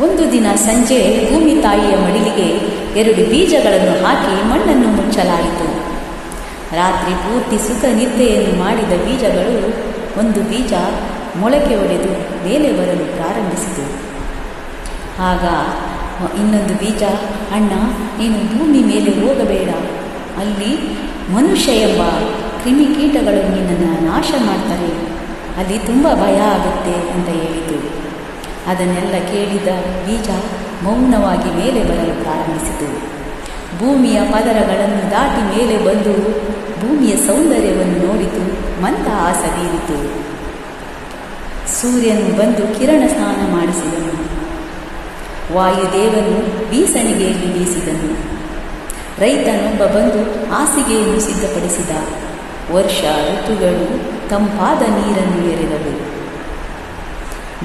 ಒಂದು ದಿನ ಸಂಜೆ ಭೂಮಿ ತಾಯಿಯ ಮಡಿಲಿಗೆ 2 ಬೀಜಗಳನ್ನು ಹಾಕಿ ಮಣ್ಣನ್ನು ಮುಚ್ಚಲಾಯಿತು. ರಾತ್ರಿ ಪೂರ್ತಿ ಸುಖ ನಿದ್ದೆಯನ್ನು ಮಾಡಿದ ಬೀಜಗಳು ಒಂದು ಬೀಜ ಮೊಳಕೆ ಒಡೆದು ಮೇಲೆ ಬರಲು ಪ್ರಾರಂಭಿಸಿತು. ಆಗ ಇನ್ನೊಂದು ಬೀಜ, ಅಣ್ಣ, ನೀನು ಭೂಮಿ ಮೇಲೆ ಹೋಗಬೇಡ, ಅಲ್ಲಿ ಮನುಷ್ಯ ಎಂಬ ಕ್ರಿಮಿಕೀಟಗಳು ನಿನ್ನನ್ನು ನಾಶ ಮಾಡ್ತಾರೆ, ಅಲ್ಲಿ ತುಂಬ ಭಯ ಆಗುತ್ತೆ ಅಂತ ಹೇಳಿತು. ಅದನ್ನೆಲ್ಲ ಕೇಳಿದ ಬೀಜ ಮೌನವಾಗಿ ಮೇಲೆ ಬರಲು ಪ್ರಾರಂಭಿಸಿತು. ಭೂಮಿಯ ಪದರಗಳನ್ನು ದಾಟಿ ಮೇಲೆ ಬಂದು ಭೂಮಿಯ ಸೌಂದರ್ಯವನ್ನು ನೋಡಿತು, ಮಂದಹಾಸ ಬೀರಿತು. ಸೂರ್ಯನು ಬಂದು ಕಿರಣ ಸ್ನಾನ ಮಾಡಿಸಿದನು. ವಾಯುದೇವನು ಬೀಸಣಿಗೆಯಲ್ಲಿ ಬೀಸಿದನು. ರೈತನೊಬ್ಬ ಬಂದು ಹಾಸಿಗೆಯನ್ನು ಸಿದ್ಧಪಡಿಸಿದ. ವರ್ಷ ಋತುಗಳು ತಂಪಾದ ನೀರನ್ನು ಎರೆದವು.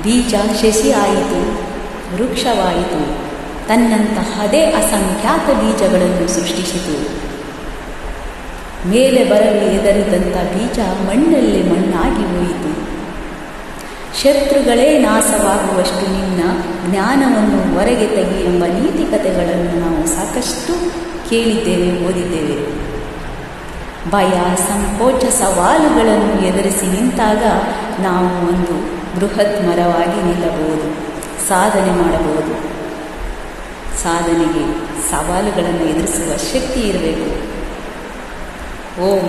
ಬೀಜ ಶಶಿ ಆಯಿತು, ವೃಕ್ಷವಾಯಿತು. ತನ್ನಂತಹದೇ ಅಸಂಖ್ಯಾತ ಬೀಜಗಳನ್ನು ಸೃಷ್ಟಿಸಿತು. ಮೇಲೆ ಬರಲು ಹೆದರಿದಂಥ ಬೀಜ ಮಣ್ಣಲ್ಲಿ ಮಣ್ಣಾಗಿ ಹೋಯಿತು. ಶತ್ರುಗಳೇ ನಾಶವಾಗುವಷ್ಟು ನಿನ್ನ ಜ್ಞಾನವನ್ನು ಹೊರಗೆ ತೆಗಿ ಎಂಬ ನೀತಿ ಕಥೆಗಳನ್ನು ನಾವು ಸಾಕಷ್ಟು ಕೇಳಿದ್ದೇವೆ, ಓದಿದ್ದೇವೆ. ಭಯ, ಸಂಕೋಚ, ಸವಾಲುಗಳನ್ನು ಎದುರಿಸಿ ನಿಂತಾಗ ನಾವು ಒಂದು ಬೃಹತ್ ಮರವಾಗಿ ನಿಲ್ಲಬಹುದು, ಸಾಧನೆ ಮಾಡಬಹುದು. ಸಾಧನೆಗೆ ಸವಾಲುಗಳನ್ನು ಎದುರಿಸುವ ಶಕ್ತಿ ಇರಬೇಕು. ಓಂ